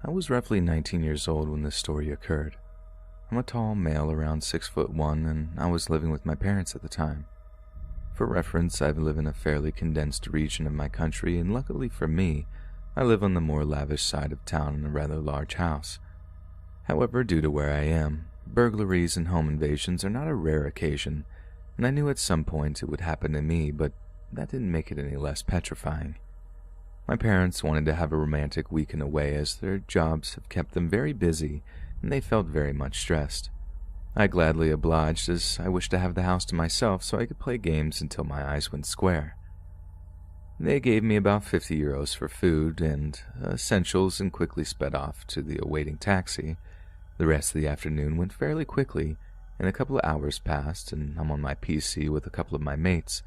I was roughly 19 years old when this story occurred. I'm a tall male around 6'1", and I was living with my parents at the time. For reference, I live in a fairly condensed region of my country, and luckily for me, I live on the more lavish side of town in a rather large house. However, due to where I am, burglaries and home invasions are not a rare occasion, and I knew at some point it would happen to me, but that didn't make it any less petrifying. My parents wanted to have a romantic weekend away as their jobs have kept them very busy and they felt very much stressed. I gladly obliged as I wished to have the house to myself so I could play games until my eyes went square. They gave me about €50 for food and essentials and quickly sped off to the awaiting taxi. The rest of the afternoon went fairly quickly, and a couple of hours passed and I'm on my PC with a couple of my mates.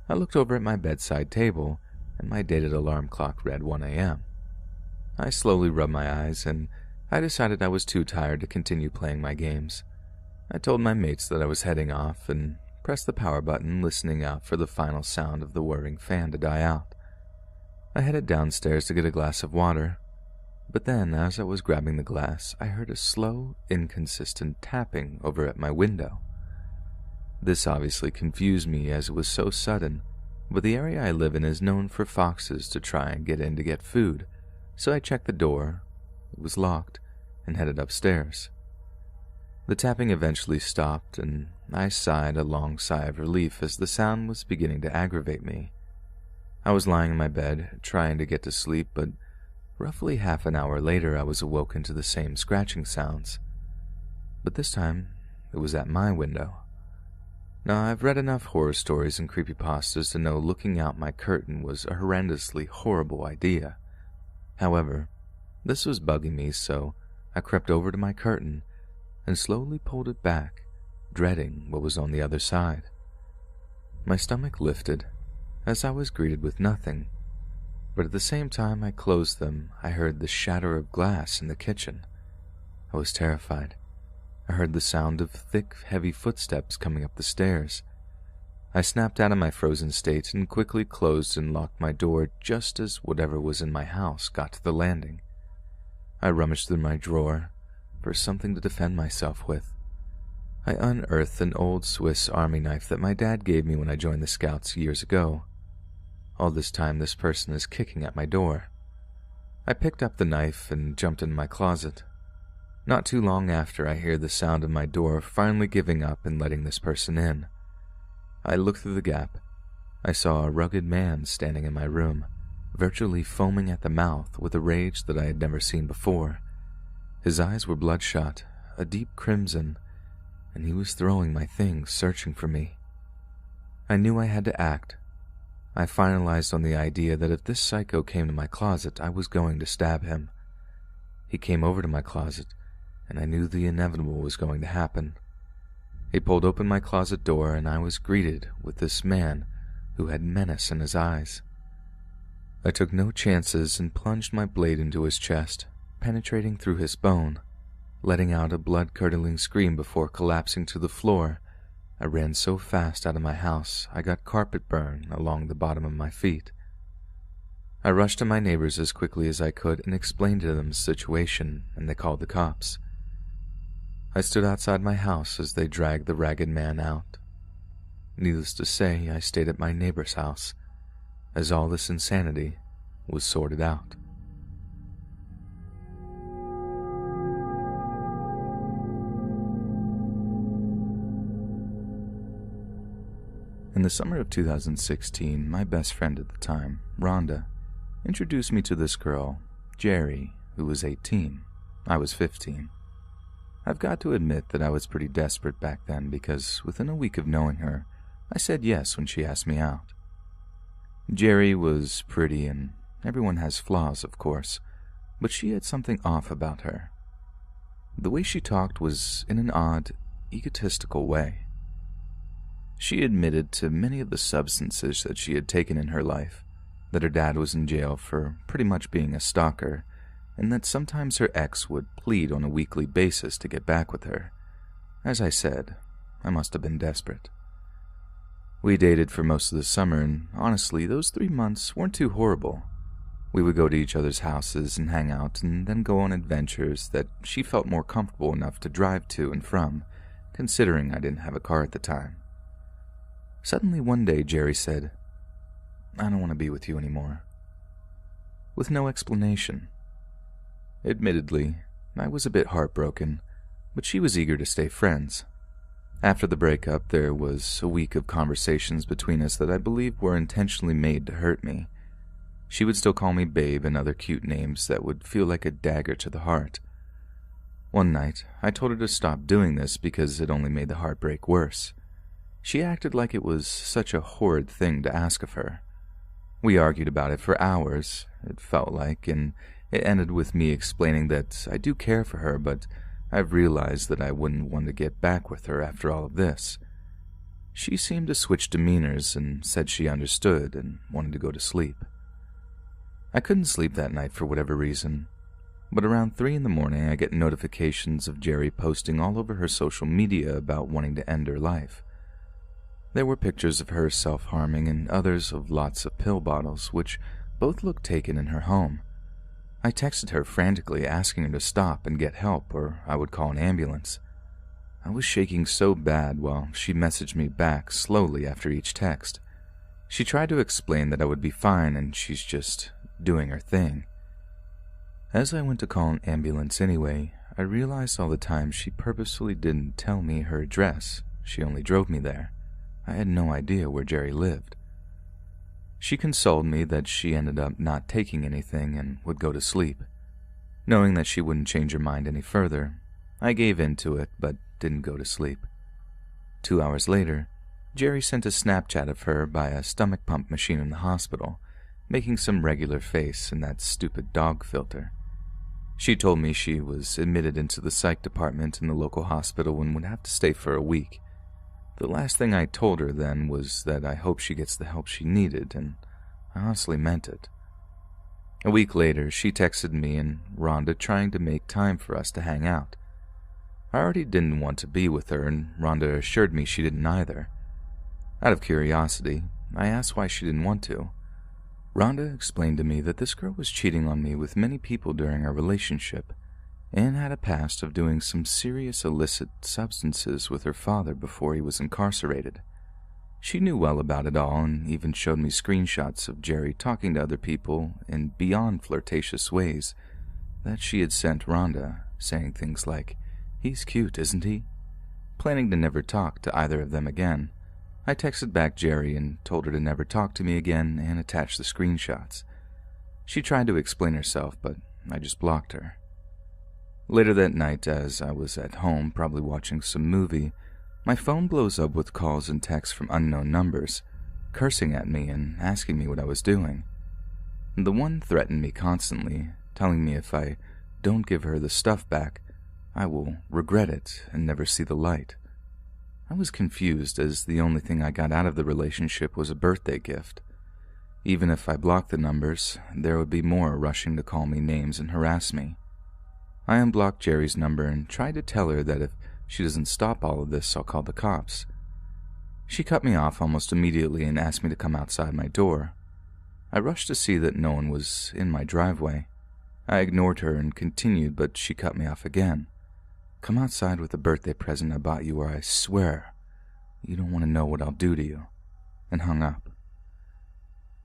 I looked over at my bedside table and my dated alarm clock read 1 a.m. I slowly rubbed my eyes and I decided I was too tired to continue playing my games. I told my mates that I was heading off and pressed the power button, listening out for the final sound of the whirring fan to die out. I headed downstairs to get a glass of water, but then as I was grabbing the glass, I heard a slow, inconsistent tapping over at my window. This obviously confused me as it was so sudden, but the area I live in is known for foxes to try and get in to get food, so I checked the door. It was locked, and headed upstairs. The tapping eventually stopped, and I sighed a long sigh of relief as the sound was beginning to aggravate me. I was lying in my bed, trying to get to sleep, but roughly half an hour later I was awoken to the same scratching sounds. But this time, it was at my window. Now, I've read enough horror stories and creepypastas to know looking out my curtain was a horrendously horrible idea. However, this was bugging me, so I crept over to my curtain and slowly pulled it back, dreading what was on the other side. My stomach lifted as I was greeted with nothing, but at the same time I closed them, I heard the shatter of glass in the kitchen. I was terrified. I heard the sound of thick, heavy footsteps coming up the stairs. I snapped out of my frozen state and quickly closed and locked my door just as whatever was in my house got to the landing. I rummaged through my drawer for something to defend myself with. I unearthed an old Swiss Army knife that my dad gave me when I joined the Scouts years ago. All this time, this person is kicking at my door. I picked up the knife and jumped into my closet. Not too long after, I hear the sound of my door finally giving up and letting this person in. I looked through the gap. I saw a rugged man standing in my room, virtually foaming at the mouth with a rage that I had never seen before. His eyes were bloodshot, a deep crimson, and he was throwing my things, searching for me. I knew I had to act. I finalized on the idea that if this psycho came to my closet, I was going to stab him. He came over to my closet, and I knew the inevitable was going to happen. He pulled open my closet door, and I was greeted with this man who had menace in his eyes. I took no chances and plunged my blade into his chest, penetrating through his bone. Letting out a blood-curdling scream before collapsing to the floor, I ran so fast out of my house I got carpet burn along the bottom of my feet. I rushed to my neighbors as quickly as I could and explained to them the situation, and they called the cops. I stood outside my house as they dragged the ragged man out. Needless to say, I stayed at my neighbor's house, as all this insanity was sorted out. In the summer of 2016, my best friend at the time, Rhonda, introduced me to this girl, Jerry, who was 18. I was 15. I've got to admit that I was pretty desperate back then because within a week of knowing her, I said yes when she asked me out. Jerry was pretty, and everyone has flaws, of course, but she had something off about her. The way she talked was in an odd, egotistical way. She admitted to many of the substances that she had taken in her life, that her dad was in jail for pretty much being a stalker, and that sometimes her ex would plead on a weekly basis to get back with her. As I said, I must have been desperate. We dated for most of the summer, and honestly, those 3 months weren't too horrible. We would go to each other's houses and hang out, and then go on adventures that she felt more comfortable enough to drive to and from, considering I didn't have a car at the time. Suddenly one day, Jerry said, "I don't want to be with you anymore," with no explanation. Admittedly, I was a bit heartbroken, but she was eager to stay friends. After the breakup, there was a week of conversations between us that I believe were intentionally made to hurt me. She would still call me babe and other cute names that would feel like a dagger to the heart. One night, I told her to stop doing this because it only made the heartbreak worse. She acted like it was such a horrid thing to ask of her. We argued about it for hours, it felt like, and it ended with me explaining that I do care for her, but I've realized that I wouldn't want to get back with her after all of this. She seemed to switch demeanors and said she understood and wanted to go to sleep. I couldn't sleep that night for whatever reason, but around 3 in the morning I get notifications of Jerry posting all over her social media about wanting to end her life. There were pictures of her self-harming and others of lots of pill bottles, which both looked taken in her home. I texted her frantically asking her to stop and get help or I would call an ambulance. I was shaking so bad while she messaged me back slowly after each text. She tried to explain that I would be fine and she's just doing her thing. As I went to call an ambulance anyway, I realized all the time she purposefully didn't tell me her address. She only drove me there. I had no idea where Jerry lived. She consoled me that she ended up not taking anything and would go to sleep. Knowing that she wouldn't change her mind any further, I gave in to it but didn't go to sleep. 2 hours later, Jerry sent a Snapchat of her by a stomach pump machine in the hospital, making some regular face in that stupid dog filter. She told me she was admitted into the psych department in the local hospital and would have to stay for a week. The last thing I told her then was that I hope she gets the help she needed, and I honestly meant it. A week later, she texted me and Rhonda trying to make time for us to hang out. I already didn't want to be with her, and Rhonda assured me she didn't either. Out of curiosity, I asked why she didn't want to. Rhonda explained to me that this girl was cheating on me with many people during our relationship, and had a past of doing some serious illicit substances with her father before he was incarcerated. She knew well about it all and even showed me screenshots of Jerry talking to other people in beyond flirtatious ways that she had sent Rhonda, saying things like, "He's cute, isn't he?" Planning to never talk to either of them again, I texted back Jerry and told her to never talk to me again and attached the screenshots. She tried to explain herself, but I just blocked her. Later that night, as I was at home, probably watching some movie, my phone blows up with calls and texts from unknown numbers, cursing at me and asking me what I was doing. The one threatened me constantly, telling me if I don't give her the stuff back, I will regret it and never see the light. I was confused as the only thing I got out of the relationship was a birthday gift. Even if I blocked the numbers, there would be more rushing to call me names and harass me. I unblocked Jerry's number and tried to tell her that if she doesn't stop all of this, I'll call the cops. She cut me off almost immediately and asked me to come outside my door. I rushed to see that no one was in my driveway. I ignored her and continued, but she cut me off again. "Come outside with a birthday present I bought you, or I swear you don't want to know what I'll do to you," and hung up.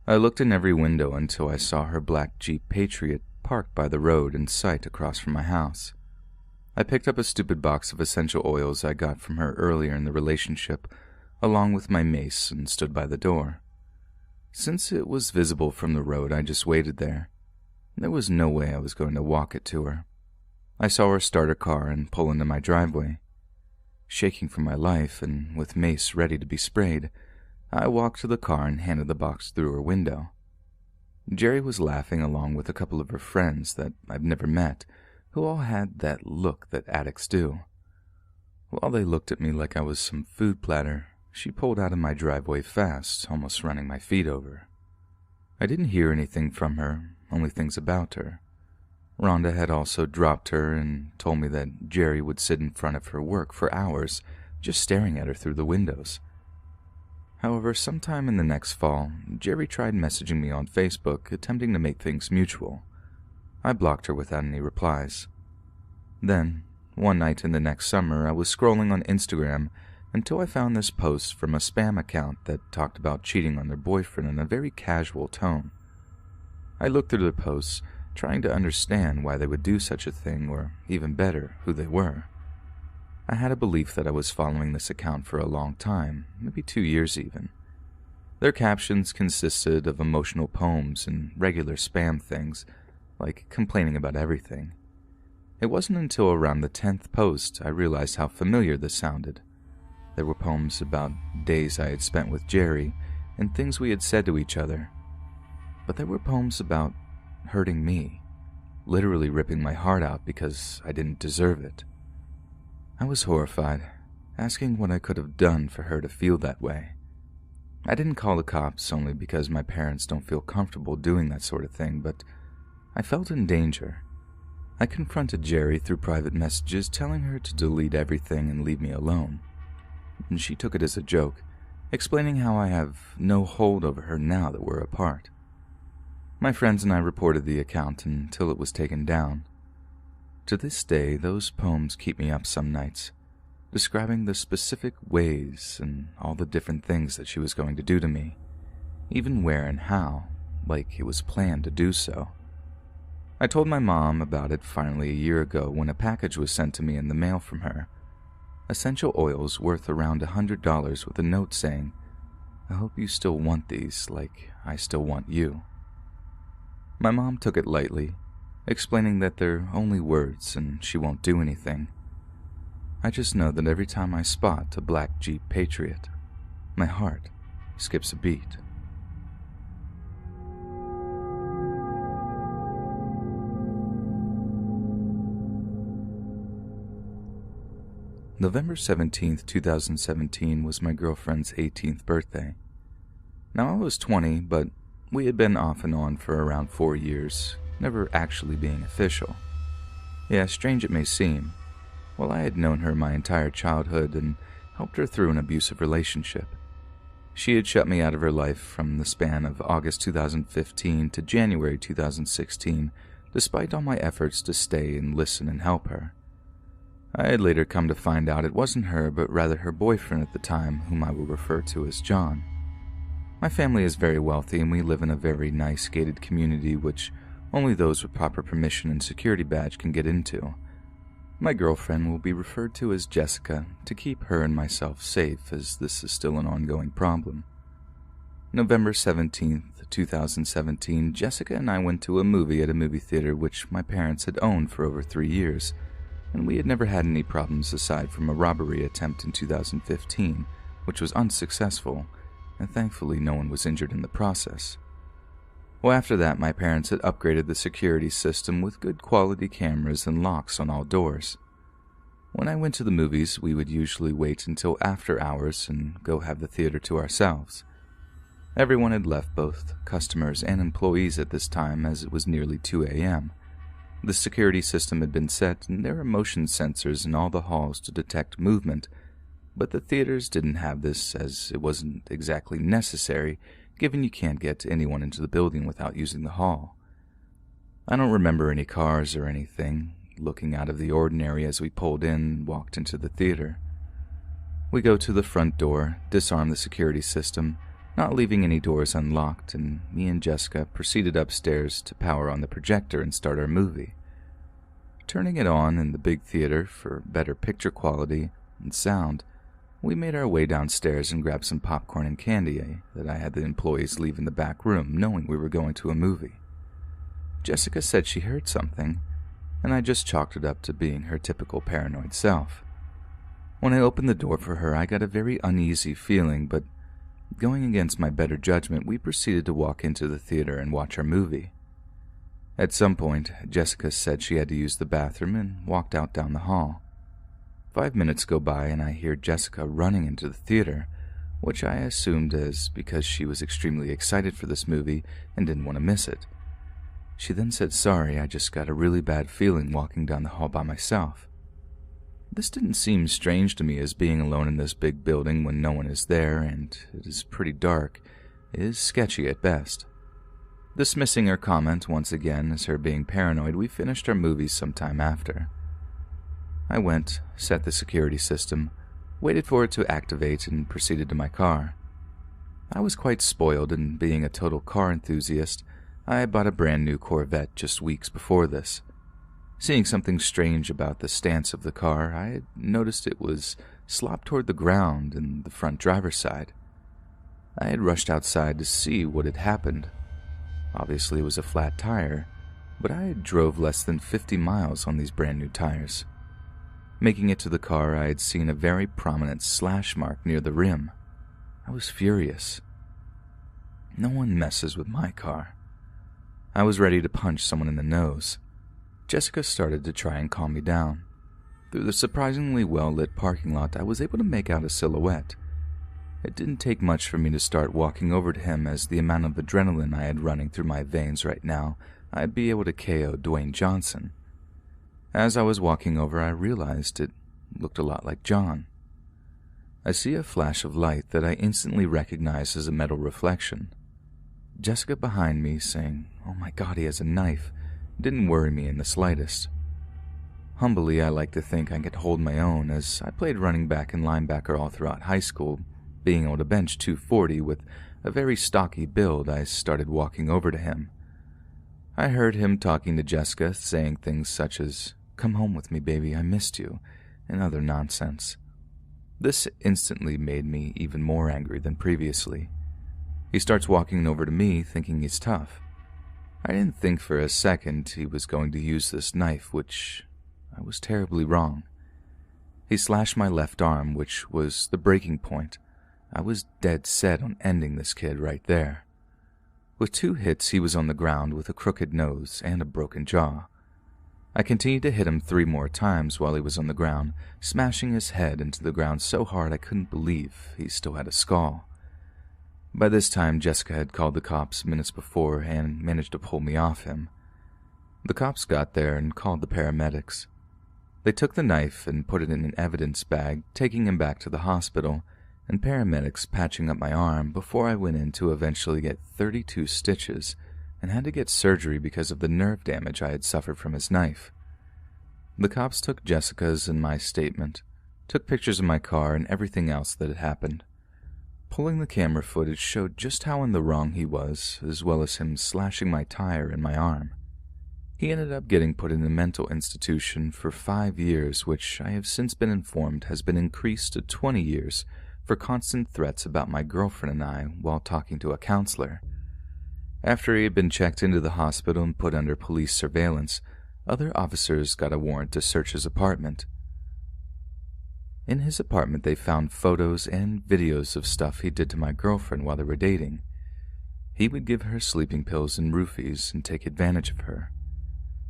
I looked in every window until I saw her black Jeep Patriot parked by the road in sight across from my house. I picked up a stupid box of essential oils I got from her earlier in the relationship, along with my mace, and stood by the door. Since it was visible from the road, I just waited there. There was no way I was going to walk it to her. I saw her start her car and pull into my driveway. Shaking for my life and with mace ready to be sprayed, I walked to the car and handed the box through her window. Jerry was laughing along with a couple of her friends that I've never met, who all had that look that addicts do. While they looked at me like I was some food platter, she pulled out of my driveway fast, almost running my feet over. I didn't hear anything from her, only things about her. Rhonda had also dropped her and told me that Jerry would sit in front of her work for hours, just staring at her through the windows. However, sometime in the next fall, Jerry tried messaging me on Facebook, attempting to make things mutual. I blocked her without any replies. Then, one night in the next summer, I was scrolling on Instagram until I found this post from a spam account that talked about cheating on their boyfriend in a very casual tone. I looked through the posts, trying to understand why they would do such a thing, or even better, who they were. I had a belief that I was following this account for a long time, maybe 2 years even. Their captions consisted of emotional poems and regular spam things, like complaining about everything. It wasn't until around the 10th post I realized how familiar this sounded. There were poems about days I had spent with Jerry and things we had said to each other. But there were poems about hurting me, literally ripping my heart out because I didn't deserve it. I was horrified, asking what I could have done for her to feel that way. I didn't call the cops only because my parents don't feel comfortable doing that sort of thing, but I felt in danger. I confronted Jerry through private messages, telling her to delete everything and leave me alone. And she took it as a joke, explaining how I have no hold over her now that we're apart. My friends and I reported the account until it was taken down. To this day, those poems keep me up some nights, describing the specific ways and all the different things that she was going to do to me, even where and how, like it was planned to do so. I told my mom about it finally a year ago when a package was sent to me in the mail from her. Essential oils worth around $100 with a note saying, "I hope you still want these like I still want you." My mom took it lightly, explaining that they're only words and she won't do anything. I just know that every time I spot a black Jeep Patriot, my heart skips a beat. November 17th, 2017 was my girlfriend's 18th birthday. Now I was 20, but we had been off and on for around 4 years, never actually being official. Yeah, strange it may seem. Well, I had known her my entire childhood and helped her through an abusive relationship. She had shut me out of her life from the span of August 2015 to January 2016, despite all my efforts to stay and listen and help her. I had later come to find out it wasn't her, but rather her boyfriend at the time, whom I will refer to as John. My family is very wealthy and we live in a very nice gated community which only those with proper permission and security badge can get into. My girlfriend will be referred to as Jessica to keep her and myself safe, as this is still an ongoing problem. November 17th, 2017, Jessica and I went to a movie at a movie theater which my parents had owned for over 3 years, and we had never had any problems aside from a robbery attempt in 2015, which was unsuccessful, and thankfully no one was injured in the process. Well, after that, my parents had upgraded the security system with good quality cameras and locks on all doors. When I went to the movies, we would usually wait until after hours and go have the theater to ourselves. Everyone had left, both customers and employees at this time, as it was nearly 2 a.m. The security system had been set, and there were motion sensors in all the halls to detect movement, but the theaters didn't have this, as it wasn't exactly necessary, given you can't get anyone into the building without using the hall. I don't remember any cars or anything, looking out of the ordinary as we pulled in and walked into the theater. We go to the front door, disarm the security system, not leaving any doors unlocked, and me and Jessica proceeded upstairs to power on the projector and start our movie. Turning it on in the big theater for better picture quality and sound, we made our way downstairs and grabbed some popcorn and candy that I had the employees leave in the back room, knowing we were going to a movie. Jessica said she heard something, and I just chalked it up to being her typical paranoid self. When I opened the door for her, I got a very uneasy feeling, but going against my better judgment, we proceeded to walk into the theater and watch our movie. At some point, Jessica said she had to use the bathroom and walked out down the hall. 5 minutes go by and I hear Jessica running into the theater, which I assumed is because she was extremely excited for this movie and didn't want to miss it. She then said, "Sorry, I just got a really bad feeling walking down the hall by myself." This didn't seem strange to me, as being alone in this big building when no one is there and it is pretty dark is sketchy at best. Dismissing her comment once again as her being paranoid, we finished our movies sometime after. I went, set the security system, waited for it to activate, and proceeded to my car. I was quite spoiled, and being a total car enthusiast, I had bought a brand new Corvette just weeks before this. Seeing something strange about the stance of the car, I had noticed it was slopped toward the ground in the front driver's side. I had rushed outside to see what had happened. Obviously, it was a flat tire, but I had drove less than 50 miles on these brand new tires. Making it to the car, I had seen a very prominent slash mark near the rim. I was furious. No one messes with my car. I was ready to punch someone in the nose. Jessica started to try and calm me down. Through the surprisingly well-lit parking lot, I was able to make out a silhouette. It didn't take much for me to start walking over to him, as the amount of adrenaline I had running through my veins right now, I'd be able to KO Dwayne Johnson. As I was walking over, I realized it looked a lot like John. I see a flash of light that I instantly recognize as a metal reflection. Jessica behind me saying, "Oh my God, he has a knife," didn't worry me in the slightest. Humbly, I like to think I could hold my own, as I played running back and linebacker all throughout high school. Being able to bench 240 with a very stocky build, I started walking over to him. I heard him talking to Jessica, saying things such as, "Come home with me, baby, I missed you," and other nonsense. This instantly made me even more angry than previously. He starts walking over to me, thinking he's tough. I didn't think for a second he was going to use this knife, which I was terribly wrong. He slashed my left arm, which was the breaking point. I was dead set on ending this kid right there. With 2 hits, he was on the ground with a crooked nose and a broken jaw. I continued to hit him 3 more times while he was on the ground, smashing his head into the ground so hard I couldn't believe he still had a skull. By this time, Jessica had called the cops minutes before and managed to pull me off him. The cops got there and called the paramedics. They took the knife and put it in an evidence bag, taking him back to the hospital, and paramedics patching up my arm before I went in to eventually get 32 stitches and had to get surgery because of the nerve damage I had suffered from his knife. The cops took Jessica's and my statement, took pictures of my car and everything else that had happened. Pulling the camera footage showed just how in the wrong he was, as well as him slashing my tire and my arm. He ended up getting put in a mental institution for 5 years, which I have since been informed has been increased to 20 years for constant threats about my girlfriend and I while talking to a counselor. After he had been checked into the hospital and put under police surveillance, other officers got a warrant to search his apartment. In his apartment, they found photos and videos of stuff he did to my girlfriend while they were dating. He would give her sleeping pills and roofies and take advantage of her.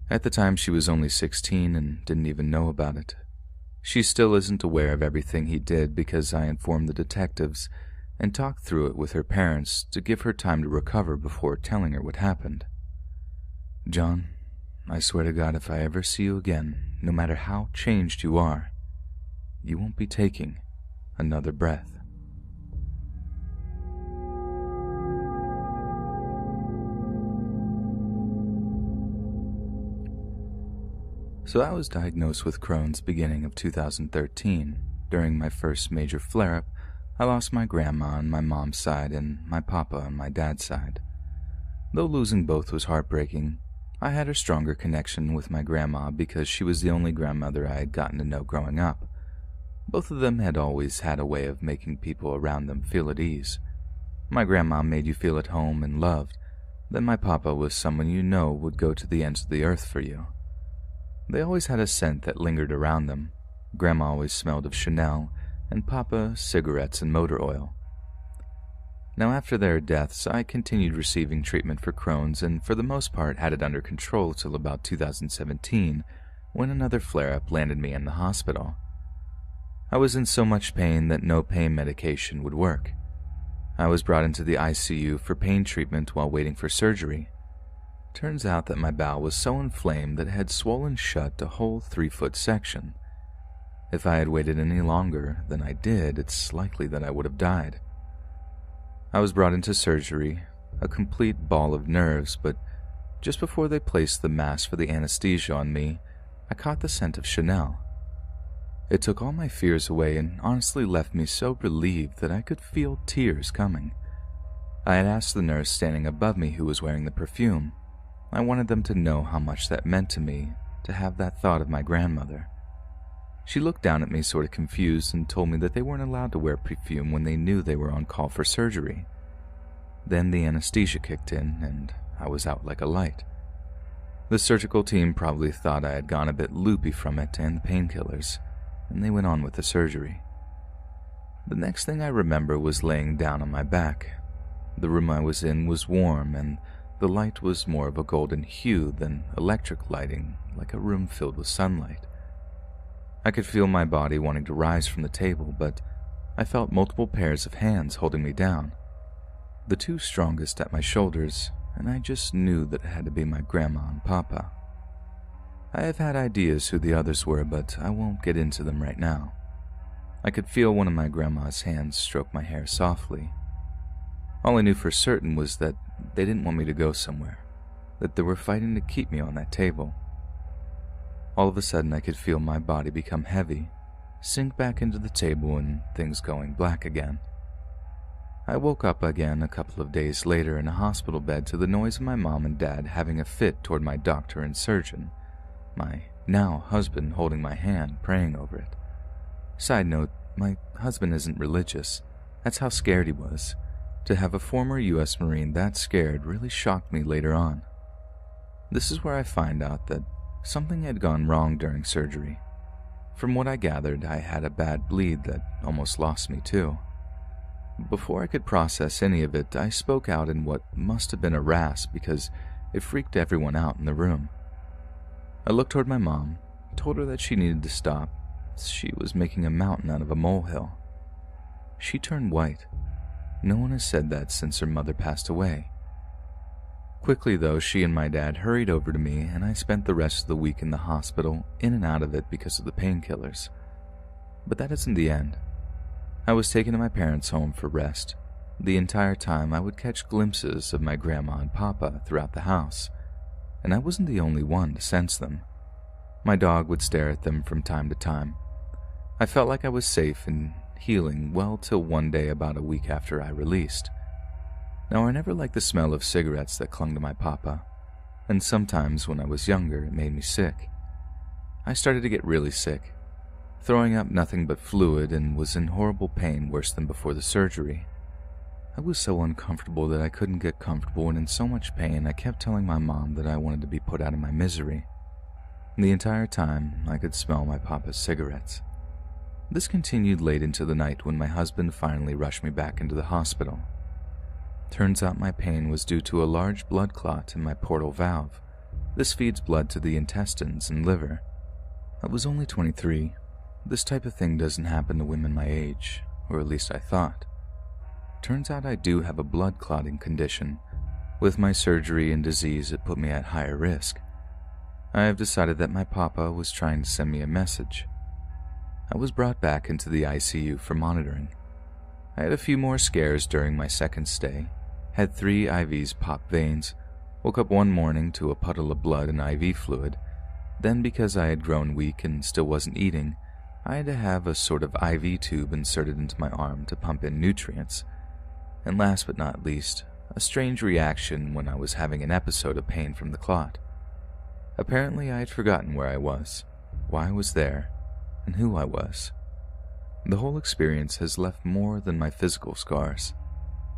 At the time, she was only 16 and didn't even know about it. She still isn't aware of everything he did because I informed the detectives and talked through it with her parents to give her time to recover before telling her what happened. "John, I swear to God, if I ever see you again, no matter how changed you are, you won't be taking another breath." So I was diagnosed with Crohn's beginning of 2013. During my first major flare-up, I lost my grandma on my mom's side and my papa on my dad's side. Though losing both was heartbreaking, I had a stronger connection with my grandma because she was the only grandmother I had gotten to know growing up. Both of them had always had a way of making people around them feel at ease. My grandma made you feel at home and loved. Then my papa was someone you know would go to the ends of the earth for you. They always had a scent that lingered around them. Grandma always smelled of Chanel, and Papa cigarettes and motor oil. Now after their deaths, I continued receiving treatment for Crohn's and for the most part had it under control till about 2017, when another flare-up landed me in the hospital. I was in so much pain that no pain medication would work. I was brought into the ICU for pain treatment while waiting for surgery. Turns out that my bowel was so inflamed that it had swollen shut a whole 3-foot section. If I had waited any longer than I did, it's likely that I would have died. I was brought into surgery, a complete ball of nerves, but just before they placed the mask for the anesthesia on me, I caught the scent of Chanel. It took all my fears away and honestly left me so relieved that I could feel tears coming. I had asked the nurse standing above me who was wearing the perfume. I wanted them to know how much that meant to me, to have that thought of my grandmother. She looked down at me sort of confused and told me that they weren't allowed to wear perfume when they knew they were on call for surgery. Then the anesthesia kicked in and I was out like a light. The surgical team probably thought I had gone a bit loopy from it and the painkillers, and they went on with the surgery. The next thing I remember was laying down on my back. The room I was in was warm, and the light was more of a golden hue than electric lighting, like a room filled with sunlight. I could feel my body wanting to rise from the table, but I felt multiple pairs of hands holding me down. The two strongest at my shoulders, and I just knew that it had to be my grandma and papa. I have had ideas who the others were, but I won't get into them right now. I could feel one of my grandma's hands stroke my hair softly. All I knew for certain was that they didn't want me to go somewhere, that they were fighting to keep me on that table. All of a sudden I could feel my body become heavy, sink back into the table and things going black again. I woke up again a couple of days later in a hospital bed to the noise of my mom and dad having a fit toward my doctor and surgeon. My now husband holding my hand, praying over it. Side note, my husband isn't religious. That's how scared he was. To have a former U.S. Marine that scared really shocked me later on. This is where I find out that something had gone wrong during surgery. From what I gathered, I had a bad bleed that almost lost me too. Before I could process any of it, I spoke out in what must have been a rasp because it freaked everyone out in the room. I looked toward my mom, told her that she needed to stop. She was making a mountain out of a molehill. She turned white. No one has said that since her mother passed away. Quickly, though, she and my dad hurried over to me, and I spent the rest of the week in the hospital, in and out of it because of the painkillers. But that isn't the end. I was taken to my parents' home for rest. The entire time, I would catch glimpses of my grandma and papa throughout the house, and I wasn't the only one to sense them. My dog would stare at them from time to time. I felt like I was safe and healing well till one day about a week after I released. Now, I never liked the smell of cigarettes that clung to my papa, and sometimes when I was younger it made me sick. I started to get really sick, throwing up nothing but fluid and was in horrible pain worse than before the surgery. I was so uncomfortable that I couldn't get comfortable, and in so much pain I kept telling my mom that I wanted to be put out of my misery. The entire time I could smell my papa's cigarettes. This continued late into the night when my husband finally rushed me back into the hospital. Turns out my pain was due to a large blood clot in my portal valve. This feeds blood to the intestines and liver. I was only 23. This type of thing doesn't happen to women my age, or at least I thought. Turns out I do have a blood clotting condition. With my surgery and disease, it put me at higher risk. I have decided that my papa was trying to send me a message. I was brought back into the ICU for monitoring. I had a few more scares during my second stay, had 3 IVs pop veins, woke up one morning to a puddle of blood and IV fluid. Then, because I had grown weak and still wasn't eating, I had to have a sort of IV tube inserted into my arm to pump in nutrients. And last but not least, a strange reaction when I was having an episode of pain from the clot. Apparently I had forgotten where I was, why I was there, and who I was. The whole experience has left more than my physical scars.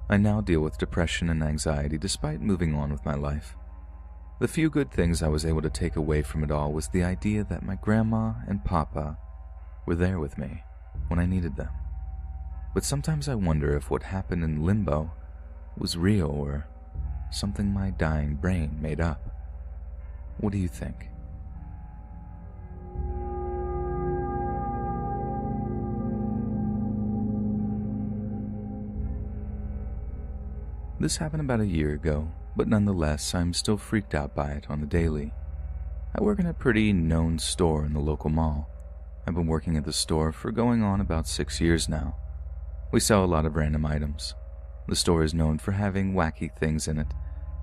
I now deal with depression and anxiety despite moving on with my life. The few good things I was able to take away from it all was the idea that my grandma and papa were there with me when I needed them. But sometimes I wonder if what happened in limbo was real or something my dying brain made up. What do you think? This happened about a year ago, but nonetheless, I'm still freaked out by it on the daily. I work in a pretty known store in the local mall. I've been working at the store for going on about 6 years now. We sell a lot of random items. The store is known for having wacky things in it.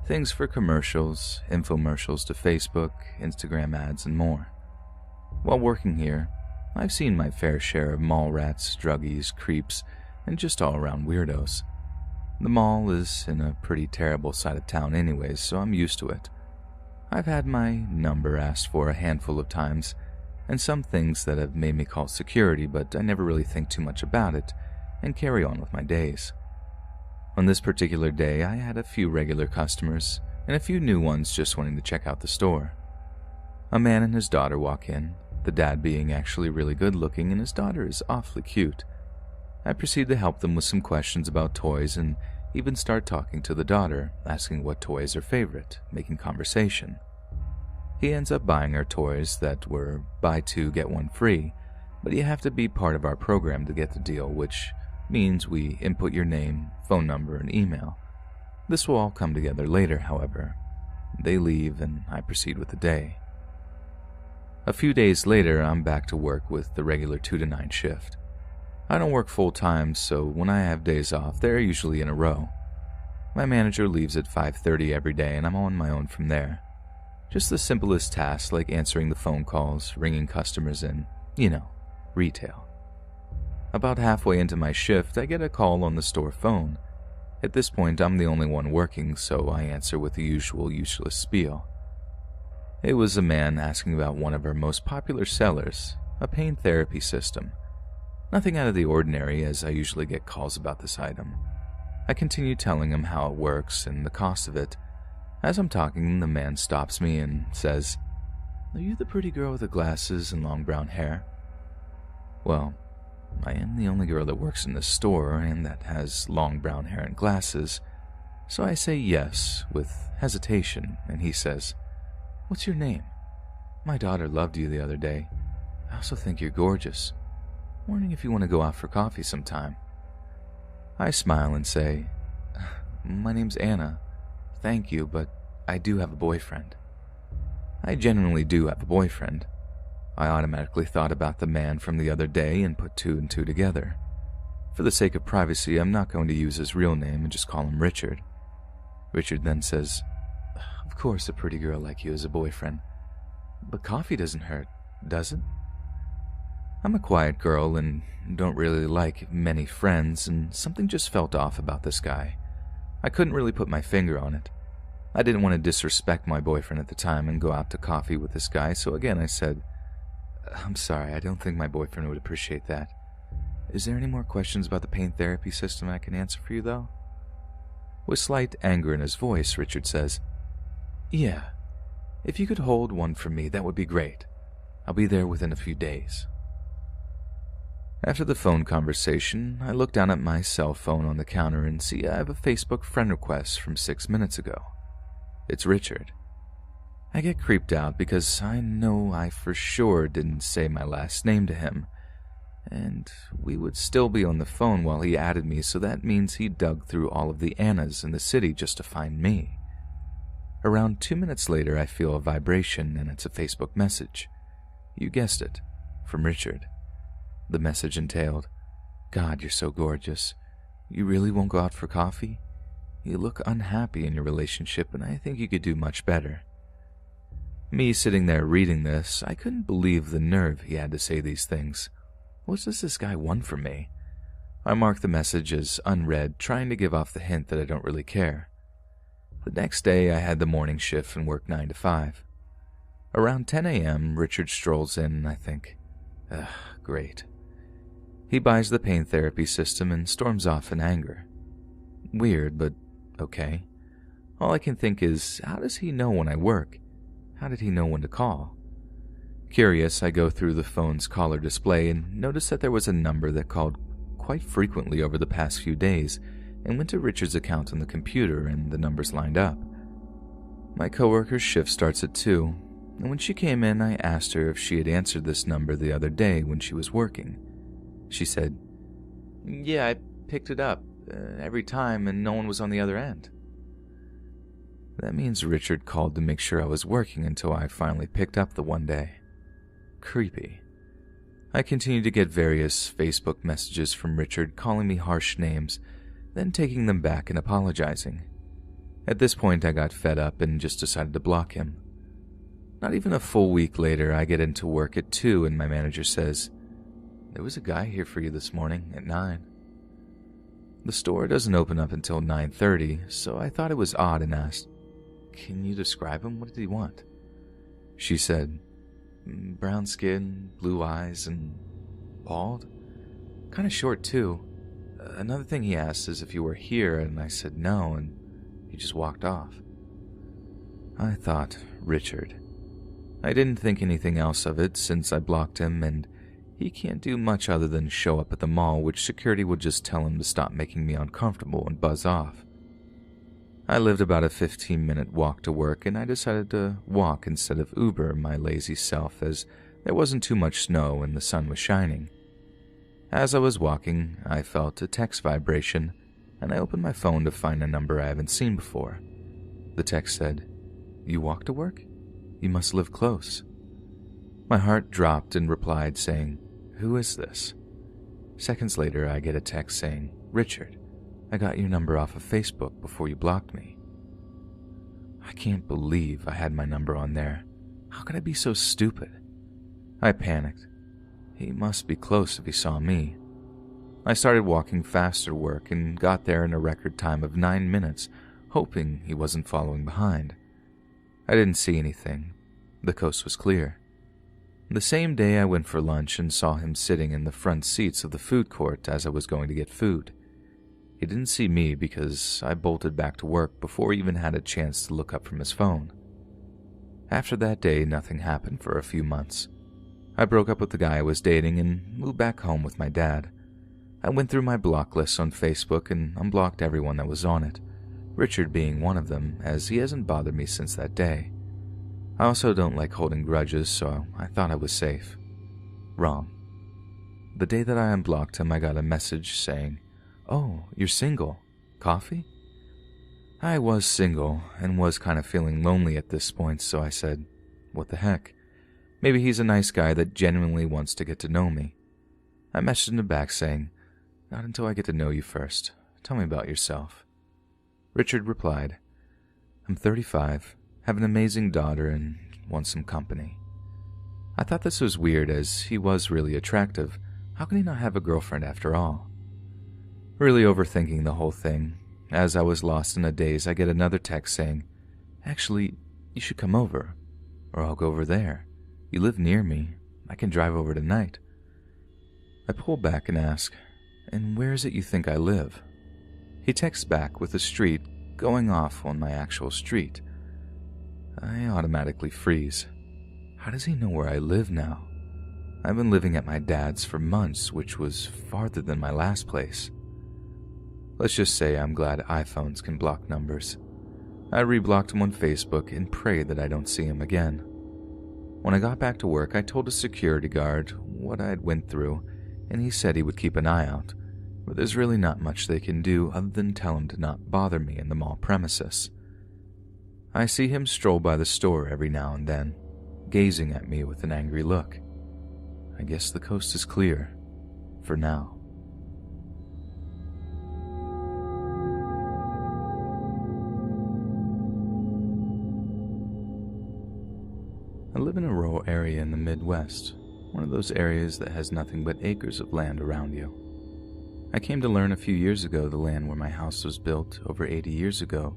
Things for commercials, infomercials to Facebook, Instagram ads, and more. While working here, I've seen my fair share of mall rats, druggies, creeps, and just all-around weirdos. The mall is in a pretty terrible side of town anyways, so I'm used to it. I've had my number asked for a handful of times, and some things that have made me call security, but I never really think too much about it and carry on with my days. On this particular day, I had a few regular customers and a few new ones just wanting to check out the store. A man and his daughter walk in, the dad being actually really good looking and his daughter is awfully cute. I proceed to help them with some questions about toys and even start talking to the daughter, asking what toy is her favorite, making conversation. He ends up buying her toys that were buy two, get one free, but you have to be part of our program to get the deal, which means we input your name, phone number, and email. This will all come together later, however. They leave and I proceed with the day. A few days later, I'm back to work with the regular 2 to 9 shift. I don't work full time, so when I have days off, they're usually in a row. My manager leaves at 5:30 every day and I'm on my own from there. Just the simplest tasks like answering the phone calls, ringing customers in, retail. About halfway into my shift, I get a call on the store phone. At this point, I'm the only one working, so I answer with the usual useless spiel. It was a man asking about one of our most popular sellers, a pain therapy system. Nothing out of the ordinary, as I usually get calls about this item. I continue telling him how it works and the cost of it. As I'm talking, the man stops me and says, "Are you the pretty girl with the glasses and long brown hair?" Well, I am the only girl that works in this store and that has long brown hair and glasses, so I say yes with hesitation, and he says, "What's your name? My daughter loved you the other day. I also think you're gorgeous. Wondering if you want to go out for coffee sometime." I smile and say, "My name's Anna. Thank you, but I do have a boyfriend." I genuinely do have a boyfriend. I automatically thought about the man from the other day and put 2 and 2 together. For the sake of privacy, I'm not going to use his real name and just call him Richard. Richard then says, "Of course a pretty girl like you has a boyfriend. But coffee doesn't hurt, does it?" I'm a quiet girl and don't really like many friends, and something just felt off about this guy. I couldn't really put my finger on it. I didn't want to disrespect my boyfriend at the time and go out to coffee with this guy, so again I said, "I'm sorry, I don't think my boyfriend would appreciate that. Is there any more questions about the pain therapy system I can answer for you, though?" With slight anger in his voice, Richard says, "Yeah, if you could hold one for me, that would be great. I'll be there within a few days." After the phone conversation, I look down at my cell phone on the counter and see I have a Facebook friend request from 6 minutes ago. It's Richard. I get creeped out because I know I for sure didn't say my last name to him, and we would still be on the phone while he added me, so that means he dug through all of the Annas in the city just to find me. Around 2 minutes later, I feel a vibration, and it's a Facebook message. You guessed it, from Richard. The message entailed, "God, you're so gorgeous. You really won't go out for coffee? You look unhappy in your relationship, and I think you could do much better." Me sitting there reading this, I couldn't believe the nerve he had to say these things. What does this guy want from me? I marked the message as unread, trying to give off the hint that I don't really care. The next day, I had the morning shift and worked 9 to 5. Around 10 a.m., Richard strolls in and I think, great. He buys the pain therapy system and storms off in anger. Weird, but okay. All I can think is, how does he know when I work? How did he know when to call? Curious, I go through the phone's caller display and notice that there was a number that called quite frequently over the past few days and went to Richard's account on the computer, and the numbers lined up. My coworker's shift starts at 2, and when she came in, I asked her if she had answered this number the other day when she was working. She said, "Yeah, I picked it up every time and no one was on the other end." That means Richard called to make sure I was working until I finally picked up the one day. Creepy. I continued to get various Facebook messages from Richard calling me harsh names, then taking them back and apologizing. At this point, I got fed up and just decided to block him. Not even a full week later, I get into work at 2 and my manager says, "There was a guy here for you this morning at 9. The store doesn't open up until 9:30, so I thought it was odd and asked, "Can you describe him? What did he want?" She said, "Brown skin, blue eyes, and bald. Kind of short, too. Another thing he asked is if you were here, and I said no, and he just walked off." I thought, Richard. I didn't think anything else of it since I blocked him, and he can't do much other than show up at the mall, which security would just tell him to stop making me uncomfortable and buzz off. I lived about a 15-minute walk to work, and I decided to walk instead of Uber my lazy self, as there wasn't too much snow and the sun was shining. As I was walking, I felt a text vibration, and I opened my phone to find a number I haven't seen before. The text said, "You walk to work? You must live close." My heart dropped and replied saying, "Who is this?" Seconds later, I get a text saying, "Richard, I got your number off of Facebook before you blocked me." I can't believe I had my number on there. How could I be so stupid? I panicked. He must be close if he saw me. I started walking fast to work and got there in a record time of 9 minutes, hoping he wasn't following behind. I didn't see anything. The coast was clear. The same day I went for lunch and saw him sitting in the front seats of the food court as I was going to get food. He didn't see me because I bolted back to work before he even had a chance to look up from his phone. After that day, nothing happened for a few months. I broke up with the guy I was dating and moved back home with my dad. I went through my block list on Facebook and unblocked everyone that was on it, Richard being one of them, as he hasn't bothered me since that day. I also don't like holding grudges, so I thought I was safe. Wrong. The day that I unblocked him, I got a message saying, "Oh, you're single. Coffee?" I was single and was kind of feeling lonely at this point, so I said, "What the heck? Maybe he's a nice guy that genuinely wants to get to know me." I messaged him back saying, "Not until I get to know you first. Tell me about yourself." Richard replied, "I'm 35, have an amazing daughter, and want some company." I thought this was weird as he was really attractive. How can he not have a girlfriend after all? Really overthinking the whole thing. As I was lost in a daze, I get another text saying, "Actually, you should come over, or I'll go over there. You live near me. I can drive over tonight." I pull back and ask, "And where is it you think I live?" He texts back with a street going off on my actual street. I automatically freeze. How does he know where I live now? I've been living at my dad's for months, which was farther than my last place. Let's just say I'm glad iPhones can block numbers. I reblocked him on Facebook and prayed that I don't see him again. When I got back to work, I told a security guard what I had went through, and he said he would keep an eye out, but there's really not much they can do other than tell him to not bother me in the mall premises. I see him stroll by the store every now and then, gazing at me with an angry look. I guess the coast is clear, for now. I live in a rural area in the Midwest, one of those areas that has nothing but acres of land around you. I came to learn a few years ago the land where my house was built over 80 years ago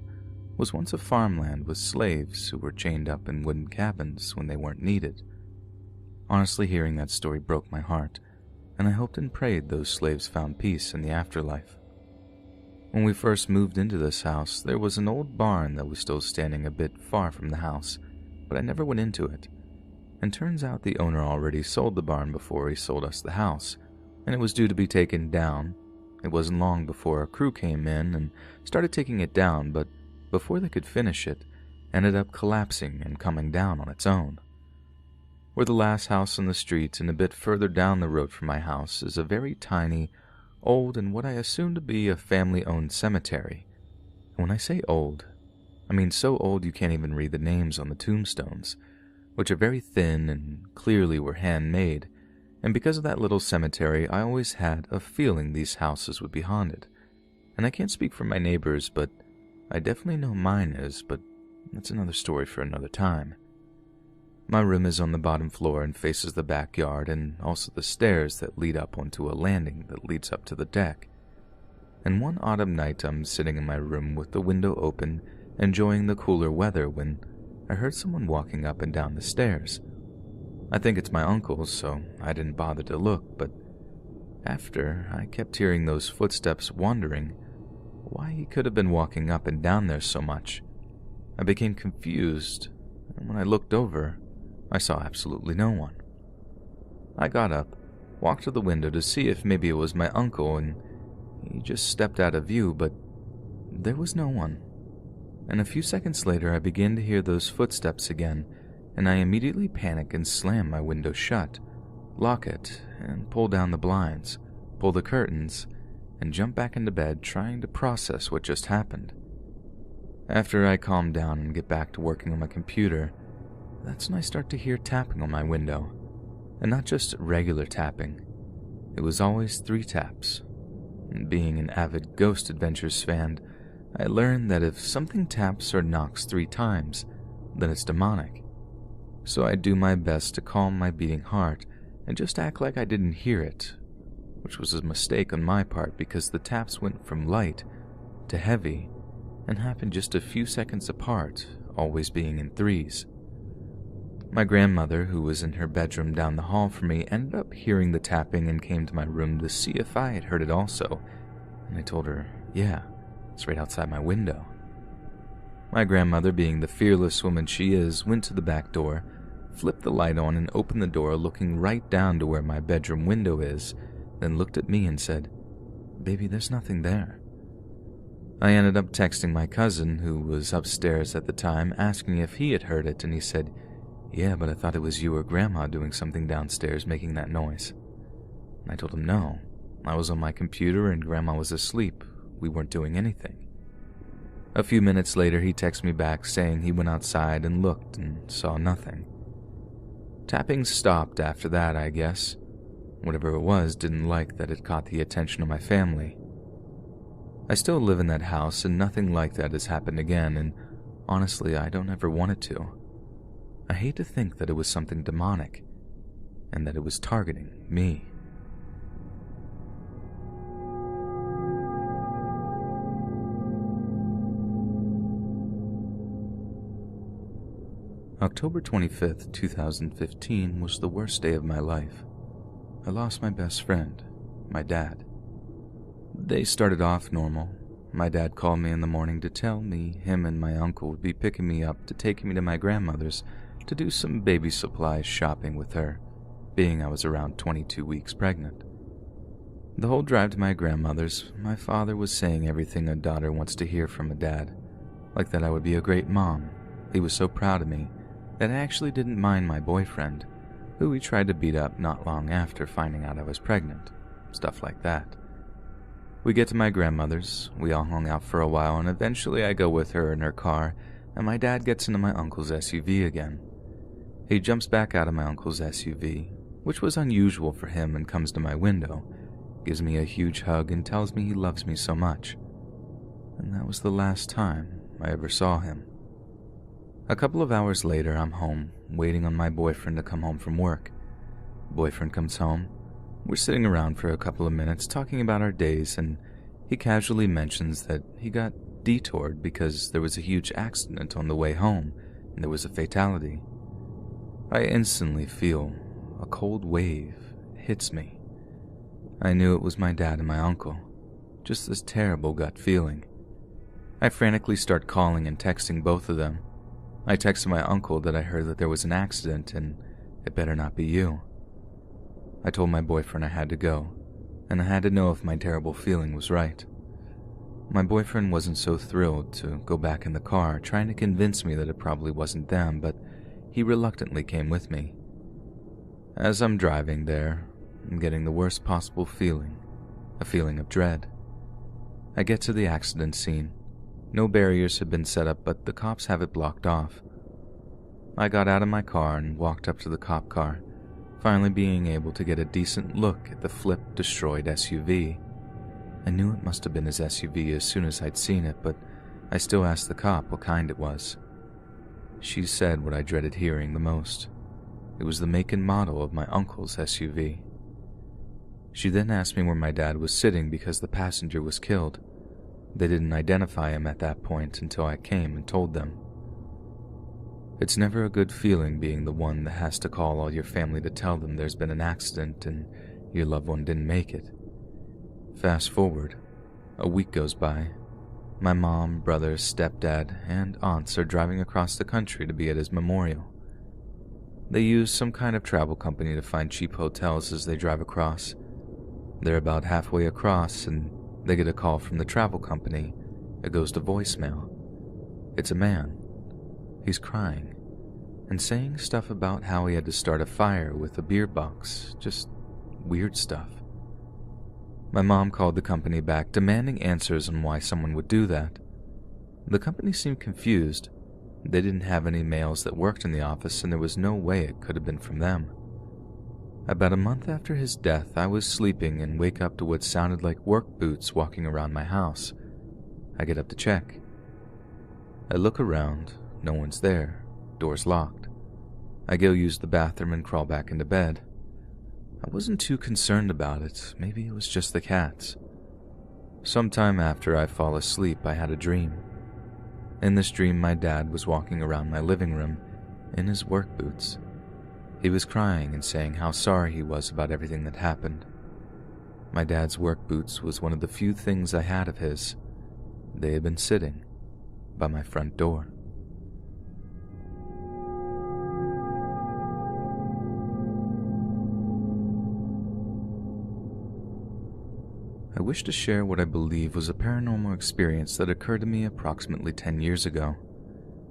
was once a farmland with slaves who were chained up in wooden cabins when they weren't needed. Honestly, hearing that story broke my heart, and I hoped and prayed those slaves found peace in the afterlife. When we first moved into this house, there was an old barn that was still standing a bit far from the house, but I never went into it. And turns out the owner already sold the barn before he sold us the house, and it was due to be taken down. It wasn't long before a crew came in and started taking it down, but before they could finish it, ended up collapsing and coming down on its own. We're the last house on the street, and a bit further down the road from my house is a very tiny, old, and what I assume to be a family-owned cemetery. And when I say old, I mean so old you can't even read the names on the tombstones, which are very thin and clearly were handmade, and because of that little cemetery, I always had a feeling these houses would be haunted. And I can't speak for my neighbors, but I definitely know mine is, but that's another story for another time. My room is on the bottom floor and faces the backyard and also the stairs that lead up onto a landing that leads up to the deck. And one autumn night, I'm sitting in my room with the window open, enjoying the cooler weather when I heard someone walking up and down the stairs. I think it's my uncle, so I didn't bother to look, but after, I kept hearing those footsteps, wondering why he could have been walking up and down there so much. I became confused, and when I looked over, I saw absolutely no one. I got up, walked to the window to see if maybe it was my uncle, and he just stepped out of view, but there was no one. And a few seconds later, I began to hear those footsteps again, and I immediately panic and slam my window shut, lock it, and pull down the blinds, pull the curtains, and jump back into bed trying to process what just happened. After I calm down and get back to working on my computer, that's when I start to hear tapping on my window, and not just regular tapping. It was always 3 taps. And being an avid Ghost Adventures fan, I learned that if something taps or knocks 3 times, then it's demonic. So I do my best to calm my beating heart and just act like I didn't hear it, which was a mistake on my part because the taps went from light to heavy and happened just a few seconds apart, always being in 3s. My grandmother, who was in her bedroom down the hall from me, ended up hearing the tapping and came to my room to see if I had heard it also, and I told her, yeah, it's right outside my window. My grandmother, being the fearless woman she is, went to the back door, flipped the light on, and opened the door looking right down to where my bedroom window is, then looked at me and said, "Baby, there's nothing there." I ended up texting my cousin, who was upstairs at the time, asking if he had heard it, and he said, "Yeah, but I thought it was you or Grandma doing something downstairs making that noise." And I told him no. I was on my computer and Grandma was asleep. We weren't doing anything. A few minutes later, he texted me back saying he went outside and looked and saw nothing. Tapping stopped after that, I guess. Whatever it was didn't like that it caught the attention of my family. I still live in that house and nothing like that has happened again, and honestly, I don't ever want it to. I hate to think that it was something demonic, and that it was targeting me. October 25th, 2015 was the worst day of my life. I lost my best friend, my dad. The day started off normal. My dad called me in the morning to tell me him and my uncle would be picking me up to take me to my grandmother's to do some baby supplies shopping with her, being I was around 22 weeks pregnant. The whole drive to my grandmother's, my father was saying everything a daughter wants to hear from a dad, like that I would be a great mom. He was so proud of me that I actually didn't mind my boyfriend, who he tried to beat up not long after finding out I was pregnant, stuff like that. We get to my grandmother's, we all hung out for a while, and eventually I go with her in her car, and my dad gets into my uncle's SUV again. He jumps back out of my uncle's SUV, which was unusual for him, and comes to my window, gives me a huge hug, and tells me he loves me so much. And that was the last time I ever saw him. A couple of hours later, I'm home, waiting on my boyfriend to come home from work. Boyfriend comes home. We're sitting around for a couple of minutes talking about our days, and he casually mentions that he got detoured because there was a huge accident on the way home, and there was a fatality. I instantly feel a cold wave hits me. I knew it was my dad and my uncle, just this terrible gut feeling. I frantically start calling and texting both of them. I texted my uncle that I heard that there was an accident and it better not be you. I told my boyfriend I had to go, and I had to know if my terrible feeling was right. My boyfriend wasn't so thrilled to go back in the car, trying to convince me that it probably wasn't them, but he reluctantly came with me. As I'm driving there, I'm getting the worst possible feeling, a feeling of dread. I get to the accident scene. No barriers have been set up, but the cops have it blocked off. I got out of my car and walked up to the cop car. finally being able to get a decent look at the flipped, destroyed SUV. I knew it must have been his SUV as soon as I'd seen it, but I still asked the cop what kind it was. She said what I dreaded hearing the most. It was the make and model of my uncle's SUV. She then asked me where my dad was sitting because the passenger was killed. They didn't identify him at that point until I came and told them. It's never a good feeling being the one that has to call all your family to tell them there's been an accident and your loved one didn't make it. Fast forward, a week goes by. My mom, brother, stepdad, and aunts are driving across the country to be at his memorial. They use some kind of travel company to find cheap hotels as they drive across. They're about halfway across and they get a call from the travel company. It goes to voicemail. It's a man. He's crying and saying stuff about how he had to start a fire with a beer box, just weird stuff. My mom called the company back, demanding answers on why someone would do that. The company seemed confused. They didn't have any males that worked in the office, and there was no way it could have been from them. About a month after his death, I was sleeping and wake up to what sounded like work boots walking around my house. I get up to check. I look around, no one's there, door's locked. I go use the bathroom and crawl back into bed. I wasn't too concerned about it, maybe it was just the cats. Sometime after I fall asleep, I had a dream. In this dream, my dad was walking around my living room in his work boots. He was crying and saying how sorry he was about everything that happened. My dad's work boots was one of the few things I had of his. They had been sitting by my front door. I wish to share what I believe was a paranormal experience that occurred to me approximately 10 years ago.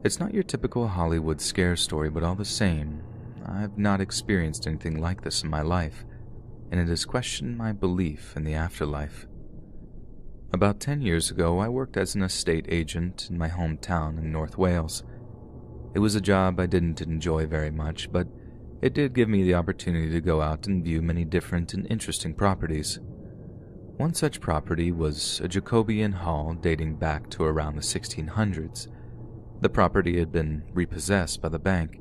It's not your typical Hollywood scare story, but all the same, I've not experienced anything like this in my life, and it has questioned my belief in the afterlife. About 10 years ago, I worked as an estate agent in my hometown in North Wales. It was a job I didn't enjoy very much, but it did give me the opportunity to go out and view many different and interesting properties. One such property was a Jacobean hall dating back to around the 1600s. The property had been repossessed by the bank,